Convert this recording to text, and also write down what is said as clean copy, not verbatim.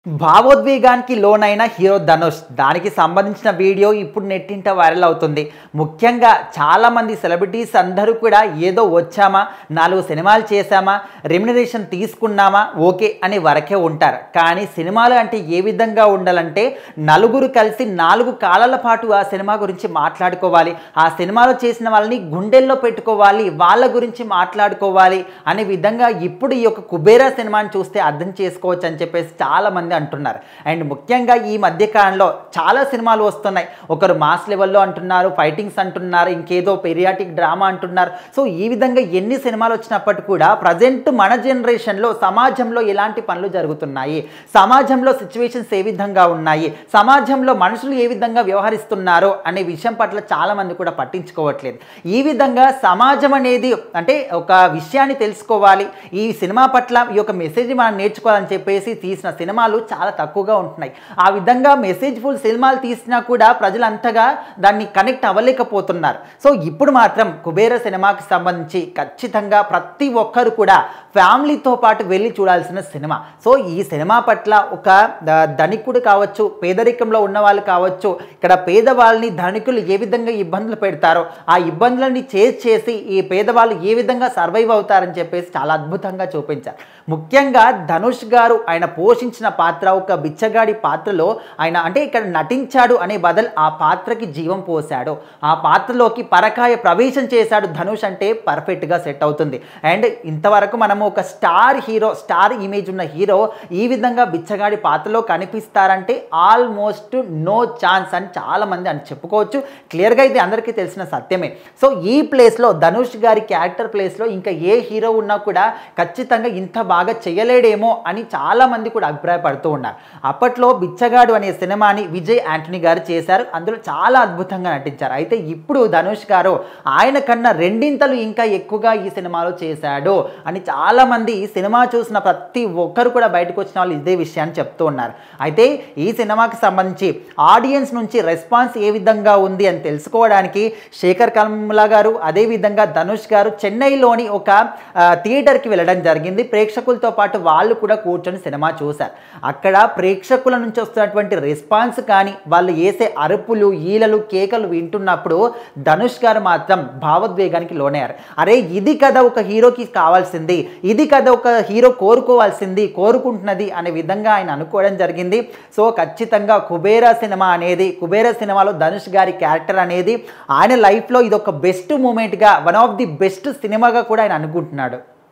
భావోద్వేగానికి లోనైన హీరో ధనుష్ దానికి సంబంధించిన వీడియో ఇప్పుడు నెట్టింట వైరల్ అవుతుంది. ముఖ్యంగా చాలామంది సెలబ్రిటీస్ అందరూ కూడా ఏదో వచ్చామా, 4 సినిమాలు చేశామా, రెమ్యునరేషన్ తీసుకున్నామా, ఓకే అని వరకే ఉంటారు. కానీ సినిమాలు అంటే ఏ విధంగా ఉండాలంటే నలుగురు కలిసి 4 కాలాల పాటు ఆ సినిమా గురించి మాట్లాడుకోవాలి, ఆ సినిమాలో చేసిన వాళ్ళని గుండెల్లో పెట్టుకోవాలి, వాళ్ళ గురించి మాట్లాడుకోవాలి అనే విధంగా ఇప్పుడు ఈ యొక్క కుబేరా సినిమాని చూస్తే అర్థం చేసుకోవచ్చు అని చెప్పేసి చాలామంది అంటున్నారు. అండ్ ముఖ్యంగా ఈ మధ్య కాలంలో చాలా సినిమాలు వస్తున్నాయి. ఒకరు మాస్ లెవెల్లో అంటున్నారు, ఫైటింగ్స్ అంటున్నారు, ఇంకేదో పెరియాటిక్ డ్రామా అంటున్నారు. సో ఈ విధంగా ఎన్ని సినిమాలు వచ్చినప్పటికీ కూడా ప్రజెంట్ మన జనరేషన్లో సమాజంలో ఎలాంటి పనులు జరుగుతున్నాయి, సమాజంలో సిచ్యువేషన్స్ ఏ విధంగా ఉన్నాయి, సమాజంలో మనుషులు ఏ విధంగా వ్యవహరిస్తున్నారో అనే విషయం పట్ల చాలామంది కూడా పట్టించుకోవట్లేదు. ఈ విధంగా సమాజం అనేది అంటే ఒక విషయాన్ని తెలుసుకోవాలి, ఈ సినిమా పట్ల ఈ యొక్క మెసేజ్ మనం నేర్చుకోవాలని చెప్పేసి తీసిన సినిమాలు చాలా తక్కువగా ఉంటున్నాయి. ఆ విధంగా మెసేజ్ఫుల్ సినిమాలు తీసినా కూడా ప్రజలు అంతగా దాన్ని కనెక్ట్ అవ్వలేకపోతున్నారు. సో ఇప్పుడు మాత్రం కుబేర సినిమాకి సంబంధించి ఖచ్చితంగా ప్రతి ఒక్కరు కూడా ఫ్యామిలీతో పాటు వెళ్ళి చూడాల్సిన సినిమా. సో ఈ సినిమా పట్ల ఒక ధనికుడు కావచ్చు, పేదరికంలో ఉన్న వాళ్ళు కావచ్చు, ఇక్కడ పేదవాళ్ళని ధనికులు ఏ విధంగా ఇబ్బందులు పెడతారో ఆ ఇబ్బందులని చేసి ఈ పేదవాళ్ళు ఏ విధంగా సర్వైవ్ అవుతారని చెప్పేసి చాలా అద్భుతంగా చూపించారు. ముఖ్యంగా ధనుష్ గారు ఆయన పోషించిన పాత్ర ఒక బిచ్చగాడి పాత్రలో ఆయన అంటే ఇక్కడ నటించాడు అనే బదులు ఆ పాత్రకి జీవం పోశాడు, ఆ పాత్రలోకి పరకాయ ప్రవేశం చేశాడు ధనుష్ అంటే పర్ఫెక్ట్గా సెట్ అవుతుంది. అండ్ ఇంతవరకు మనము ఒక స్టార్ హీరో, స్టార్ ఇమేజ్ ఉన్న హీరో ఈ విధంగా బిచ్చగాడి పాత్రలో కనిపిస్తారంటే ఆల్మోస్ట్ నో ఛాన్స్ అని చాలామంది అని చెప్పుకోవచ్చు. క్లియర్గా ఇది అందరికీ తెలిసిన సత్యమే. సో ఈ ప్లేస్లో ధనుష్ గారి క్యారెక్టర్ ప్లేస్లో ఇంకా ఏ హీరో ఉన్నా కూడా ఖచ్చితంగా ఇంత బాగా చేయలేడేమో అని చాలామంది కూడా అభిప్రాయపడుతూ ఉన్నారు. అప్పట్లో బిచ్చగాడు అనే సినిమాని విజయ్ యాంటనీ గారు చేశారు, అందులో చాలా అద్భుతంగా నటించారు. అయితే ఇప్పుడు ధనుష్ గారు ఆయన కన్నా రెండింతలు ఇంకా ఎక్కువగా ఈ సినిమాలో చేశాడు అని చాలామంది ఈ సినిమా చూసిన ప్రతి ఒక్కరు కూడా బయటకు వచ్చిన వాళ్ళు ఇదే విషయాన్ని చెప్తూ ఉన్నారు. అయితే ఈ సినిమాకి సంబంధించి ఆడియన్స్ నుంచి రెస్పాన్స్ ఏ విధంగా ఉంది అని తెలుసుకోవడానికి శేఖర్ కమ్లా గారు అదేవిధంగా ధనుష్ గారు చెన్నైలోని ఒక థియేటర్కి వెళ్ళడం జరిగింది. ప్రేక్షకులతో పాటు వాళ్ళు కూడా కూర్చొని సినిమా చూశారు. అక్కడ ప్రేక్షకుల నుంచి వస్తున్నటువంటి రెస్పాన్స్ కానీ వాళ్ళు వేసే అరుపులు, ఈలలు, కేకలు వింటున్నప్పుడు ధనుష్ గారు మాత్రం భావోద్వేగానికి లోనయ్యారు. అరే ఇది కదా ఒక హీరోకి కావాల్సింది, ఇది కదా ఒక హీరో కోరుకోవాల్సింది, కోరుకుంటున్నది అనే విధంగా ఆయన అనుకోవడం జరిగింది. సో ఖచ్చితంగా కుబేరా సినిమా అనేది, కుబేరా సినిమాలో ధనుష్ గారి క్యారెక్టర్ అనేది ఆయన లైఫ్లో ఇది ఒక బెస్ట్ మూమెంట్గా, వన్ ఆఫ్ ది బెస్ట్ సినిమాగా కూడా ఆయన అనుకుంటున్నాడు.